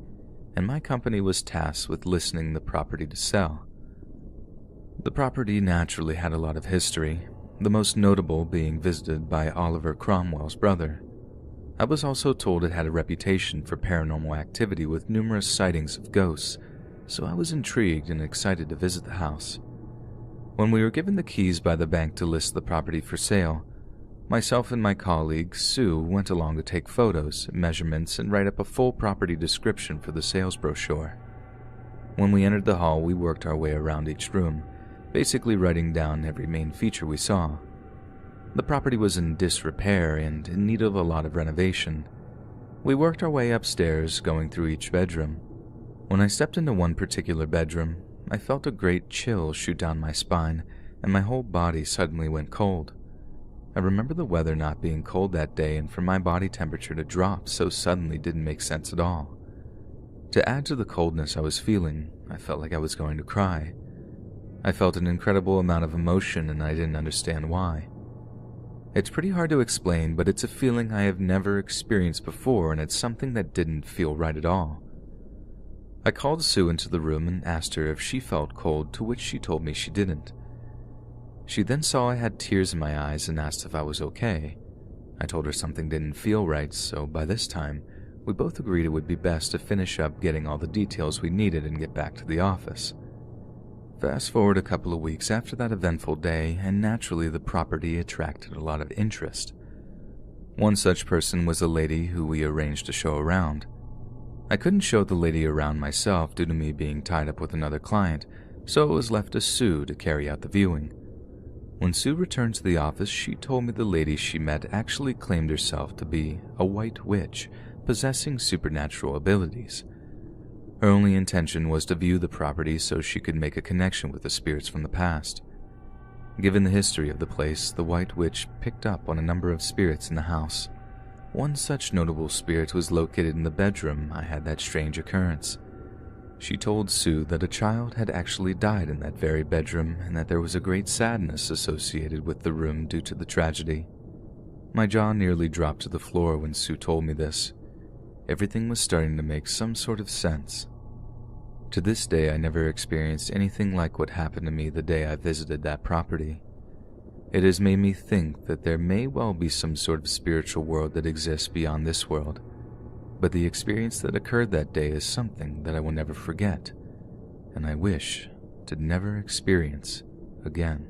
and my company was tasked with listing the property to sell. The property naturally had a lot of history, the most notable being visited by Oliver Cromwell's brother. I was also told it had a reputation for paranormal activity with numerous sightings of ghosts, so I was intrigued and excited to visit the house. When we were given the keys by the bank to list the property for sale, myself and my colleague, Sue, went along to take photos, measurements, and write up a full property description for the sales brochure. When we entered the hall, we worked our way around each room, basically writing down every main feature we saw. The property was in disrepair and in need of a lot of renovation. We worked our way upstairs, going through each bedroom. When I stepped into one particular bedroom, I felt a great chill shoot down my spine, and my whole body suddenly went cold. I remember the weather not being cold that day, and for my body temperature to drop so suddenly didn't make sense at all. To add to the coldness I was feeling, I felt like I was going to cry. I felt an incredible amount of emotion, and I didn't understand why. It's pretty hard to explain, but it's a feeling I have never experienced before, and it's something that didn't feel right at all. I called Sue into the room and asked her if she felt cold, to which she told me she didn't. She then saw I had tears in my eyes and asked if I was okay. I told her something didn't feel right, so by this time, we both agreed it would be best to finish up getting all the details we needed and get back to the office. Fast forward a couple of weeks after that eventful day, and naturally the property attracted a lot of interest. One such person was a lady who we arranged to show around. I couldn't show the lady around myself due to me being tied up with another client, so it was left to Sue to carry out the viewing. When Sue returned to the office, she told me the lady she met actually claimed herself to be a white witch possessing supernatural abilities. Her only intention was to view the property so she could make a connection with the spirits from the past. Given the history of the place, the white witch picked up on a number of spirits in the house. One such notable spirit was located in the bedroom I had that strange occurrence. She told Sue that a child had actually died in that very bedroom and that there was a great sadness associated with the room due to the tragedy. My jaw nearly dropped to the floor when Sue told me this. Everything was starting to make some sort of sense. To this day, I never experienced anything like what happened to me the day I visited that property. It has made me think that there may well be some sort of spiritual world that exists beyond this world, but the experience that occurred that day is something that I will never forget, and I wish to never experience again.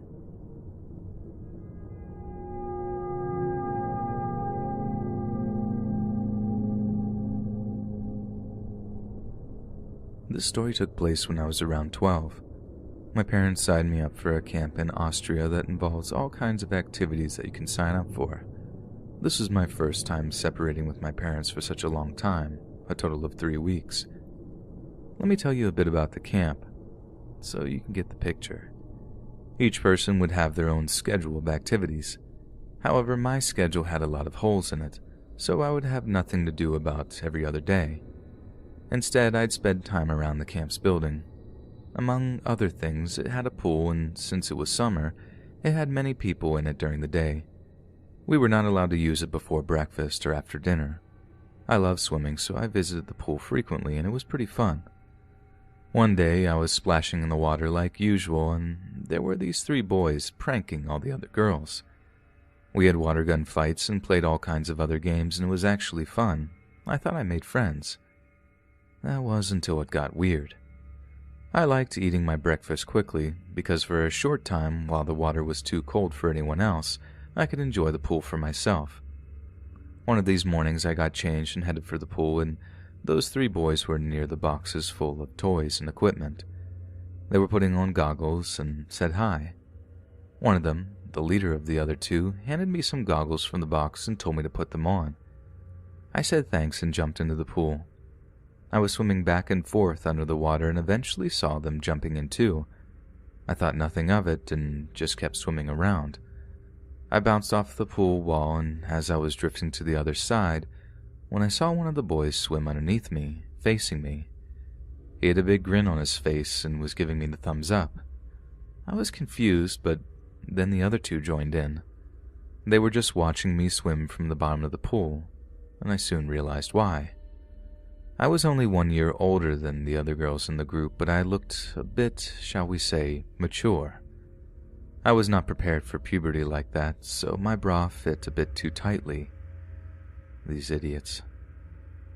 This story took place when I was around 12. My parents signed me up for a camp in Austria that involves all kinds of activities that you can sign up for. This was my first time separating with my parents for such a long time, a total of 3 weeks. Let me tell you a bit about the camp, so you can get the picture. Each person would have their own schedule of activities. However, my schedule had a lot of holes in it, so I would have nothing to do about every other day. Instead, I'd spend time around the camp's building. Among other things, it had a pool, and since it was summer, it had many people in it during the day. We were not allowed to use it before breakfast or after dinner. I love swimming, so I visited the pool frequently, and it was pretty fun. One day, I was splashing in the water like usual, and there were these 3 boys pranking all the other girls. We had water gun fights and played all kinds of other games, and it was actually fun. I thought I made friends. That was until it got weird. I liked eating my breakfast quickly, because for a short time, while the water was too cold for anyone else, I could enjoy the pool for myself. One of these mornings I got changed and headed for the pool, and those 3 boys were near the boxes full of toys and equipment. They were putting on goggles and said hi. One of them, the leader of the other 2, handed me some goggles from the box and told me to put them on. I said thanks and jumped into the pool. I was swimming back and forth under the water and eventually saw them jumping in too. I thought nothing of it and just kept swimming around. I bounced off the pool wall, and as I was drifting to the other side, when I saw one of the boys swim underneath me, facing me. He had a big grin on his face and was giving me the thumbs up. I was confused, but then the other 2 joined in. They were just watching me swim from the bottom of the pool, and I soon realized why. I was only 1 year older than the other girls in the group, but I looked a bit, shall we say, mature. I was not prepared for puberty like that, so my bra fit a bit too tightly. These idiots.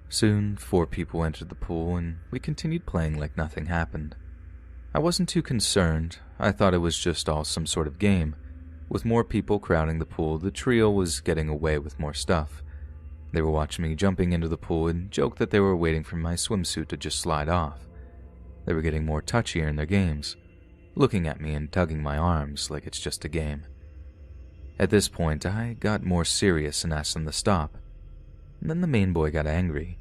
Soon, 4 people entered the pool, and we continued playing like nothing happened. I wasn't too concerned. I thought it was just all some sort of game. With more people crowding the pool, the trio was getting away with more stuff. They were watching me jumping into the pool and joked that they were waiting for my swimsuit to just slide off. They were getting more touchier in their games, looking at me and tugging my arms like it's just a game. At this point, I got more serious and asked them to stop. And then the main boy got angry.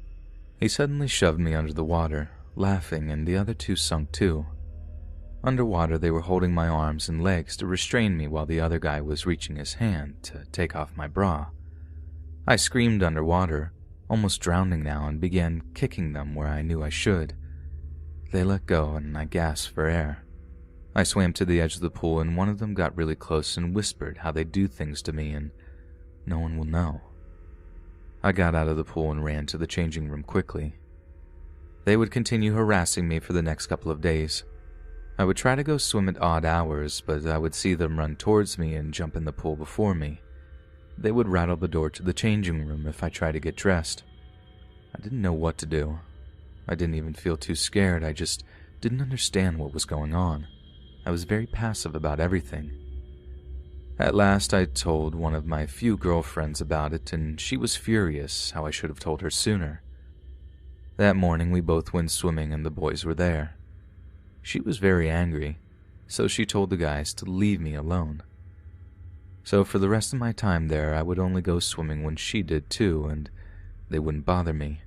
He suddenly shoved me under the water, laughing, and the other 2 sunk too. Underwater, they were holding my arms and legs to restrain me while the other guy was reaching his hand to take off my bra. I screamed underwater, almost drowning now, and began kicking them where I knew I should. They let go, and I gasped for air. I swam to the edge of the pool, and one of them got really close and whispered how they do things to me, and no one will know. I got out of the pool and ran to the changing room quickly. They would continue harassing me for the next couple of days. I would try to go swim at odd hours, but I would see them run towards me and jump in the pool before me. They would rattle the door to the changing room if I tried to get dressed. I didn't know what to do. I didn't even feel too scared, I just didn't understand what was going on. I was very passive about everything. At last, I told one of my few girlfriends about it, and she was furious how I should have told her sooner. That morning, we both went swimming and the boys were there. She was very angry, so she told the guys to leave me alone. So for the rest of my time there, I would only go swimming when she did too, and they wouldn't bother me.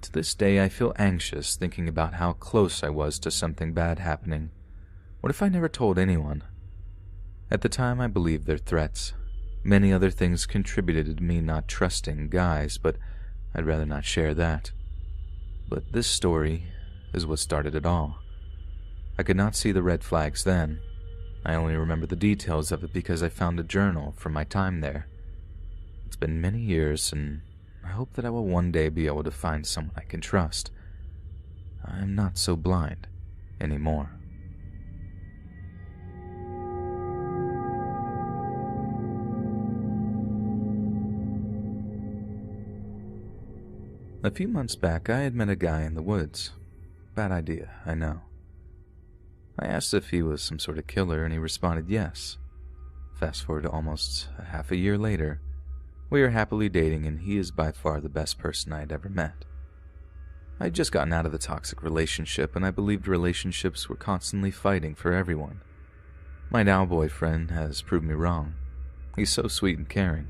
To this day, I feel anxious thinking about how close I was to something bad happening. What if I never told anyone? At the time, I believed their threats. Many other things contributed to me not trusting guys, but I'd rather not share that. But this story, is what started it all. I could not see the red flags then. I only remember the details of it because I found a journal from my time there. It's been many years, and I hope that I will one day be able to find someone I can trust. I'm not so blind anymore. A few months back, I had met a guy in the woods. Bad idea, I know. I asked if he was some sort of killer, and he responded yes. Fast forward to almost a half a year later, we are happily dating, and he is by far the best person I had ever met. I had just gotten out of a toxic relationship, and I believed relationships were constantly fighting for everyone. My now boyfriend has proved me wrong. He's so sweet and caring.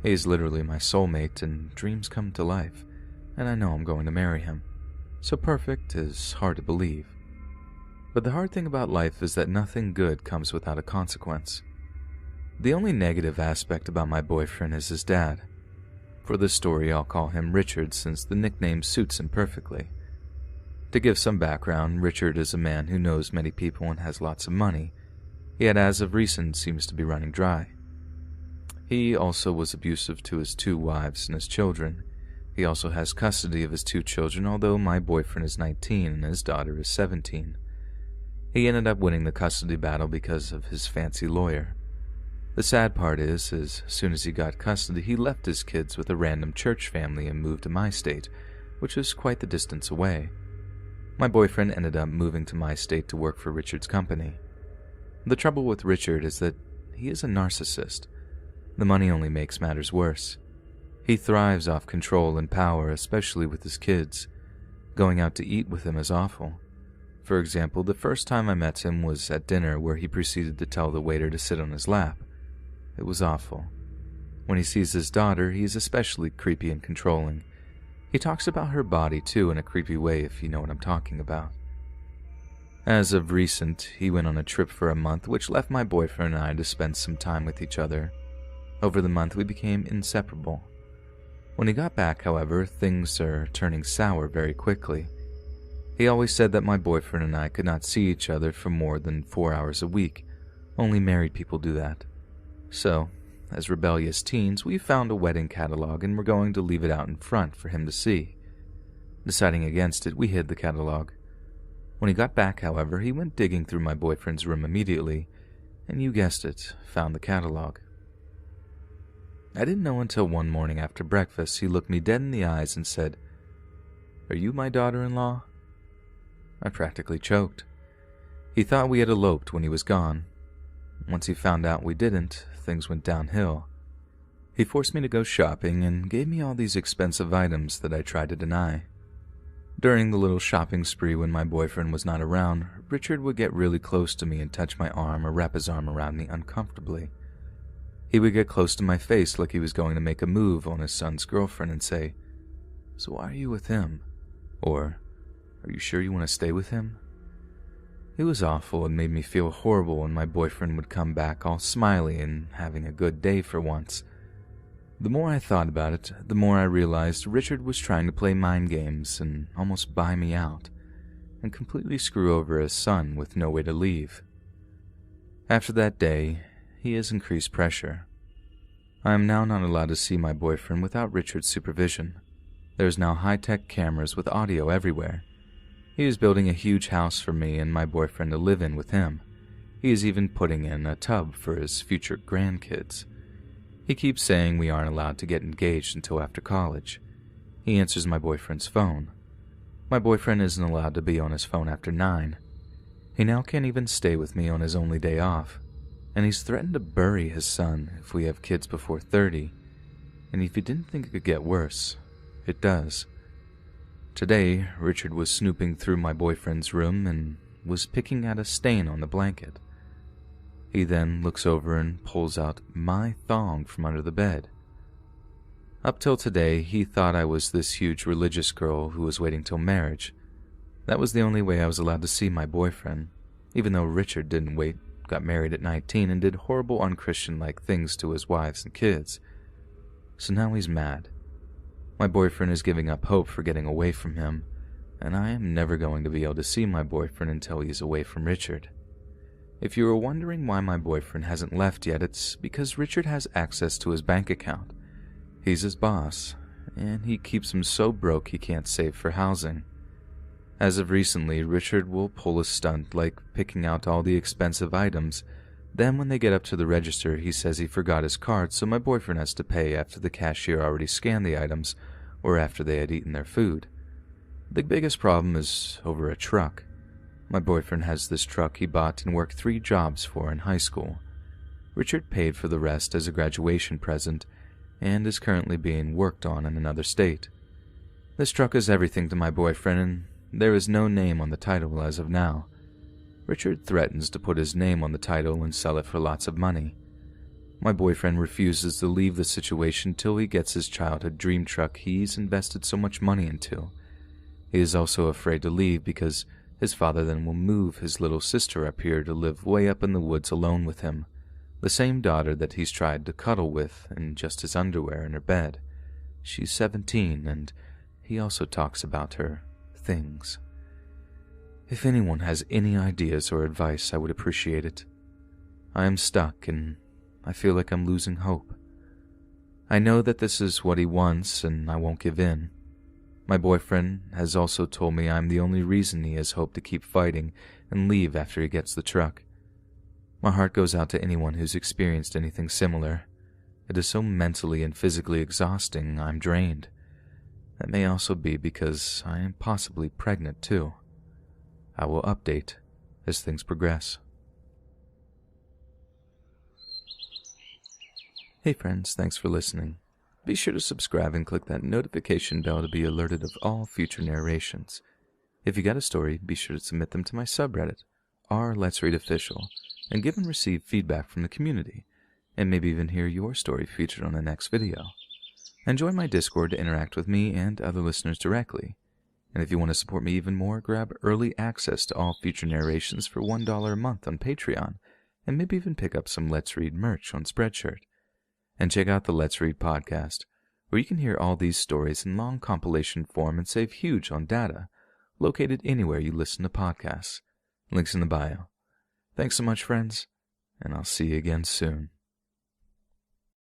He is literally my soulmate, and dreams come to life, and I know I'm going to marry him. So perfect is hard to believe. But the hard thing about life is that nothing good comes without a consequence. The only negative aspect about my boyfriend is his dad. For this story, I'll call him Richard since the nickname suits him perfectly. To give some background, Richard is a man who knows many people and has lots of money, yet as of recent seems to be running dry. He also was abusive to his 2 wives and his children. He also has custody of his 2 children, although my boyfriend is 19 and his daughter is 17. He ended up winning the custody battle because of his fancy lawyer. The sad part is, as soon as he got custody, he left his kids with a random church family and moved to my state, which is quite the distance away. My boyfriend ended up moving to my state to work for Richard's company. The trouble with Richard is that he is a narcissist. The money only makes matters worse. He thrives off control and power, especially with his kids. Going out to eat with him is awful. For example, the first time I met him was at dinner where he proceeded to tell the waiter to sit on his lap. It was awful. When he sees his daughter, he is especially creepy and controlling. He talks about her body too in a creepy way, if you know what I'm talking about. As of recent, he went on a trip for a month, which left my boyfriend and I to spend some time with each other. Over the month, we became inseparable. When he got back, however, things are turning sour very quickly. He always said that my boyfriend and I could not see each other for more than 4 hours a week. Only married people do that. So, as rebellious teens, we found a wedding catalog and were going to leave it out in front for him to see. Deciding against it, we hid the catalog. When he got back, however, he went digging through my boyfriend's room immediately, and you guessed it, found the catalog. I didn't know until one morning after breakfast he looked me dead in the eyes and said, "Are you my daughter-in-law?" I practically choked. He thought we had eloped when he was gone. Once he found out we didn't, things went downhill. He forced me to go shopping and gave me all these expensive items that I tried to deny. During the little shopping spree when my boyfriend was not around, Richard would get really close to me and touch my arm or wrap his arm around me uncomfortably. He would get close to my face like he was going to make a move on his son's girlfriend and say, "So why are you with him?" Or, "Are you sure you want to stay with him?" It was awful and made me feel horrible when my boyfriend would come back all smiley and having a good day for once. The more I thought about it, the more I realized Richard was trying to play mind games and almost buy me out, and completely screw over his son with no way to leave. After that day, he has increased pressure. I am now not allowed to see my boyfriend without Richard's supervision. There's now high-tech cameras with audio everywhere. He is building a huge house for me and my boyfriend to live in with him. He is even putting in a tub for his future grandkids. He keeps saying we aren't allowed to get engaged until after college. He answers my boyfriend's phone. My boyfriend isn't allowed to be on his phone after 9. He now can't even stay with me on his only day off. And he's threatened to bury his son if we have kids before 30. And if you didn't think it could get worse, it does. Today, Richard was snooping through my boyfriend's room and was picking at a stain on the blanket. He then looks over and pulls out my thong from under the bed. Up till today, he thought I was this huge religious girl who was waiting till marriage. That was the only way I was allowed to see my boyfriend, even though Richard didn't wait, got married at 19, and did horrible unchristian-like things to his wives and kids. So now he's mad. My boyfriend is giving up hope for getting away from him, and I am never going to be able to see my boyfriend until he is away from Richard. If you are wondering why my boyfriend hasn't left yet, it's because Richard has access to his bank account. He's his boss, and he keeps him so broke he can't save for housing. As of recently, Richard will pull a stunt like picking out all the expensive items. Then when they get up to the register, he says he forgot his card, so my boyfriend has to pay after the cashier already scanned the items or after they had eaten their food. The biggest problem is over a truck. My boyfriend has this truck he bought and worked 3 jobs for in high school. Richard paid for the rest as a graduation present and is currently being worked on in another state. This truck is everything to my boyfriend, and there is no name on the title as of now. Richard threatens to put his name on the title and sell it for lots of money. My boyfriend refuses to leave the situation till he gets his childhood dream truck he's invested so much money into. He is also afraid to leave because his father then will move his little sister up here to live way up in the woods alone with him, the same daughter that he's tried to cuddle with in just his underwear in her bed. She's 17, and he also talks about her things. If anyone has any ideas or advice, I would appreciate it. I am stuck, and I feel like I'm losing hope. I know that this is what he wants, and I won't give in. My boyfriend has also told me I'm the only reason he has hope to keep fighting and leave after he gets the truck. My heart goes out to anyone who's experienced anything similar. It is so mentally and physically exhausting, I'm drained. That may also be because I am possibly pregnant too. I will update as things progress. Hey friends, thanks for listening. Be sure to subscribe and click that notification bell to be alerted of all future narrations. If you got a story, be sure to submit them to my subreddit, r/Let's Read Official, and give and receive feedback from the community, and maybe even hear your story featured on the next video. And join my Discord to interact with me and other listeners directly. And if you want to support me even more, grab early access to all future narrations for $1 a month on Patreon, and maybe even pick up some Let's Read merch on Spreadshirt. And check out the Let's Read podcast, where you can hear all these stories in long compilation form and save huge on data, located anywhere you listen to podcasts. Links in the bio. Thanks so much, friends, and I'll see you again soon.